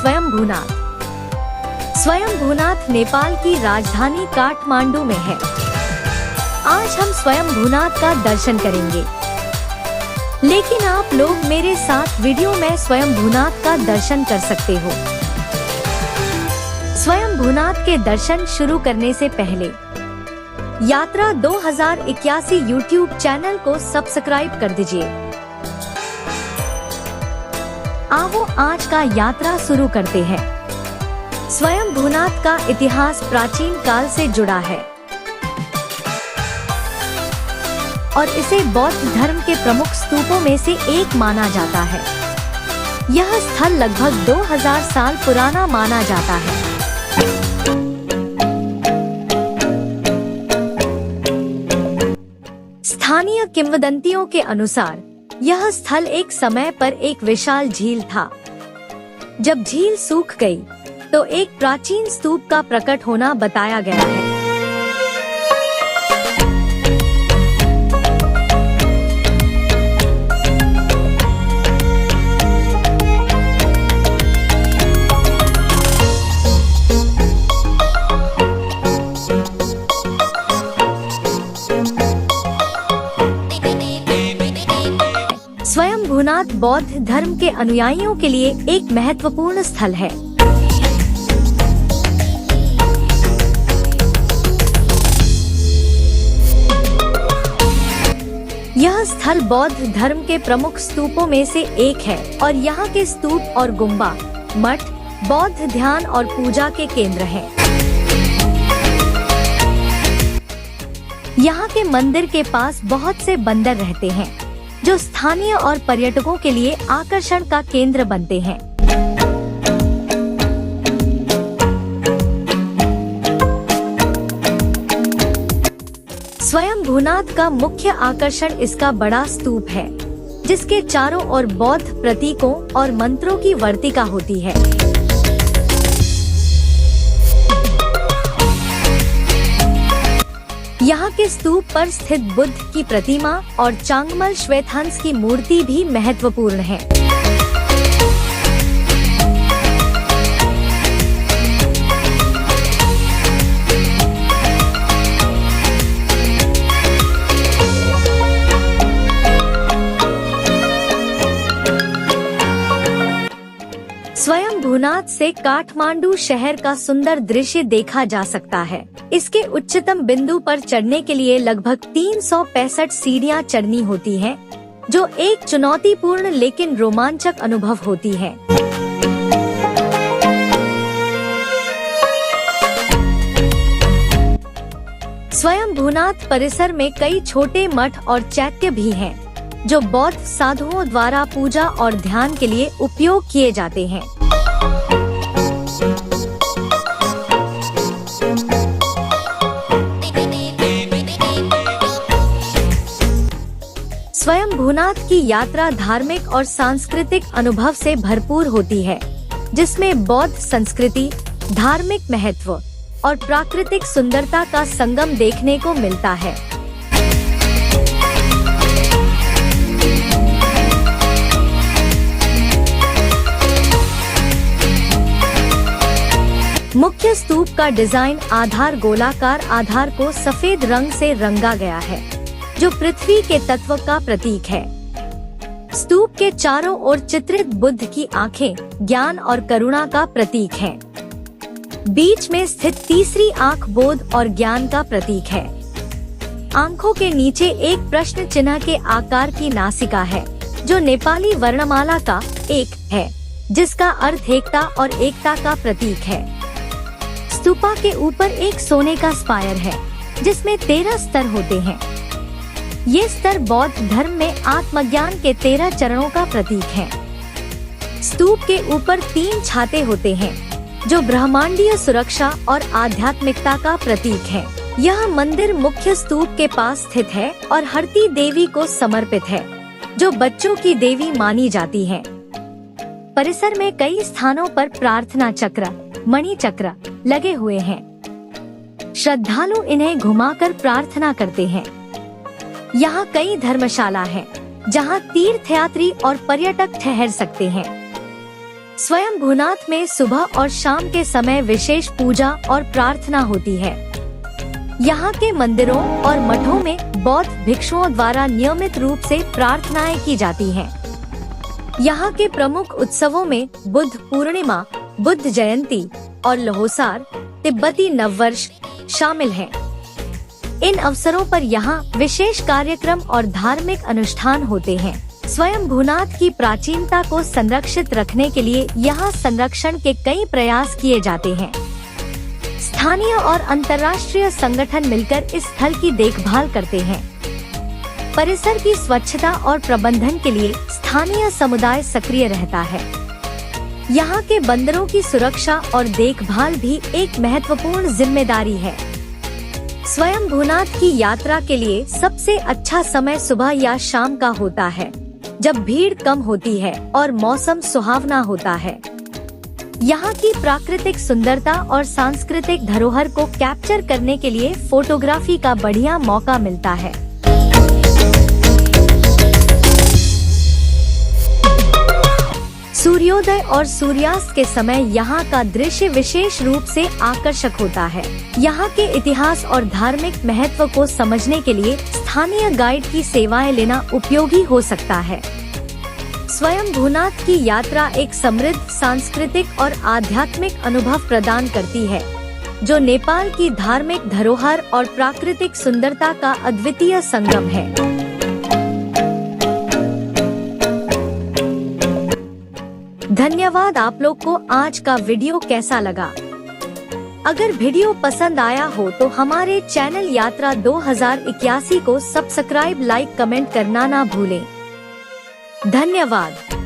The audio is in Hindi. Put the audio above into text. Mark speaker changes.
Speaker 1: स्वयंभूनाथ। स्वयंभूनाथ नेपाल की राजधानी काठमांडू में है। आज हम स्वयंभूनाथ का दर्शन करेंगे, लेकिन आप लोग मेरे साथ वीडियो में स्वयंभूनाथ का दर्शन कर सकते हो। स्वयंभूनाथ के दर्शन शुरू करने से पहले यात्रा 2081 यूट्यूब चैनल को सब्सक्राइब कर दीजिए। आओ आज का यात्रा शुरू करते हैं। स्वयंभूनाथ का इतिहास प्राचीन काल से जुड़ा है और इसे बौद्ध धर्म के प्रमुख स्तूपों में से एक माना जाता है। यह स्थल लगभग 2000 साल पुराना माना जाता है। स्थानीय किंवदंतियों के अनुसार यह स्थल एक समय पर एक विशाल झील था। जब झील सूख गई तो एक प्राचीन स्तूप का प्रकट होना बताया गया है। स्वयंभूनाथ बौद्ध धर्म के अनुयायियों के लिए एक महत्वपूर्ण स्थल है। यह स्थल बौद्ध धर्म के प्रमुख स्तूपों में से एक है और यहाँ के स्तूप और गुम्बा, मठ बौद्ध ध्यान और पूजा के केंद्र हैं। यहाँ के मंदिर के पास बहुत से बंदर रहते हैं, जो स्थानीय और पर्यटकों के लिए आकर्षण का केंद्र बनते हैं। स्वयंभूनाथ का मुख्य आकर्षण इसका बड़ा स्तूप है, जिसके चारों ओर बौद्ध प्रतीकों और मंत्रों की वर्तिका होती है। यहाँ के स्तूप पर स्थित बुद्ध की प्रतिमा और चांगमल श्वेतहंस की मूर्ति भी महत्वपूर्ण है। स्वयंभूनाथ से काठमांडू शहर का सुंदर दृश्य देखा जा सकता है। इसके उच्चतम बिंदु पर चढ़ने के लिए लगभग 365 सीढ़ियां चढ़नी होती हैं, जो एक चुनौतीपूर्ण लेकिन रोमांचक अनुभव होती है। स्वयंभूनाथ परिसर में कई छोटे मठ और चैत्य भी हैं, जो बौद्ध साधुओं द्वारा पूजा और ध्यान के लिए उपयोग किए जाते हैं। स्वयंभूनाथ की यात्रा धार्मिक और सांस्कृतिक अनुभव से भरपूर होती है, जिसमें बौद्ध संस्कृति, धार्मिक महत्व और प्राकृतिक सुंदरता का संगम देखने को मिलता है। मुख्य स्तूप का डिजाइन आधार गोलाकार आधार को सफेद रंग से रंगा गया है, जो पृथ्वी के तत्व का प्रतीक है। स्तूप के चारों ओर चित्रित बुद्ध की आंखें ज्ञान और करुणा का प्रतीक हैं। बीच में स्थित तीसरी आंख बोध और ज्ञान का प्रतीक है। आंखों के नीचे एक प्रश्न चिन्ह के आकार की नासिका है, जो नेपाली वर्णमाला का एक है, जिसका अर्थ एकता और एकता का प्रतीक है। स्तूपा के ऊपर एक सोने का स्पायर है, जिसमें 13 स्तर होते हैं। ये स्तर बौद्ध धर्म में आत्मज्ञान के 13 चरणों का प्रतीक है। स्तूप के ऊपर 3 छाते होते हैं, जो ब्रह्मांडीय सुरक्षा और आध्यात्मिकता का प्रतीक है। यह मंदिर मुख्य स्तूप के पास स्थित है और हरती देवी को समर्पित है, जो बच्चों की देवी मानी जाती है। परिसर में कई स्थानों पर प्रार्थना चक्र, मणि चक्र लगे हुए हैं। श्रद्धालु इन्हें घुमाकर प्रार्थना करते हैं। यहाँ कई धर्मशाला हैं, जहाँ तीर्थयात्री और पर्यटक ठहर सकते हैं। स्वयं भूनाथ में सुबह और शाम के समय विशेष पूजा और प्रार्थना होती है। यहाँ के मंदिरों और मठों में बौद्ध भिक्षुओं द्वारा नियमित रूप से प्रार्थनाएं की जाती हैं। यहाँ के प्रमुख उत्सवों में बुद्ध पूर्णिमा, बुद्ध जयंती और लोहसार, तिब्बती नववर्ष शामिल हैं। इन अवसरों पर यहाँ विशेष कार्यक्रम और धार्मिक अनुष्ठान होते हैं। स्वयं भूनाथ की प्राचीनता को संरक्षित रखने के लिए यहाँ संरक्षण के कई प्रयास किए जाते हैं। स्थानीय और अंतर्राष्ट्रीय संगठन मिलकर इस स्थल की देखभाल करते हैं। परिसर की स्वच्छता और प्रबंधन के लिए स्थानीय समुदाय सक्रिय रहता है। यहाँ के बंदरों की सुरक्षा और देखभाल भी एक महत्वपूर्ण जिम्मेदारी है। स्वयं भूनाथ की यात्रा के लिए सबसे अच्छा समय सुबह या शाम का होता है, जब भीड़ कम होती है और मौसम सुहावना होता है। यहाँ की प्राकृतिक सुंदरता और सांस्कृतिक धरोहर को कैप्चर करने के लिए फोटोग्राफी का बढ़िया मौका मिलता है। सूर्योदय और सूर्यास्त के समय यहाँ का दृश्य विशेष रूप से आकर्षक होता है। यहाँ के इतिहास और धार्मिक महत्व को समझने के लिए स्थानीय गाइड की सेवाएं लेना उपयोगी हो सकता है। स्वयं भूनाथ की यात्रा एक समृद्ध सांस्कृतिक और आध्यात्मिक अनुभव प्रदान करती है, जो नेपाल की धार्मिक धरोहर और प्राकृतिक सुंदरता का अद्वितीय संगम है। धन्यवाद। आप लोग को आज का वीडियो कैसा लगा? अगर वीडियो पसंद आया हो तो हमारे चैनल यात्रा 2081 को सब्सक्राइब, लाइक, कमेंट करना ना भूलें। धन्यवाद।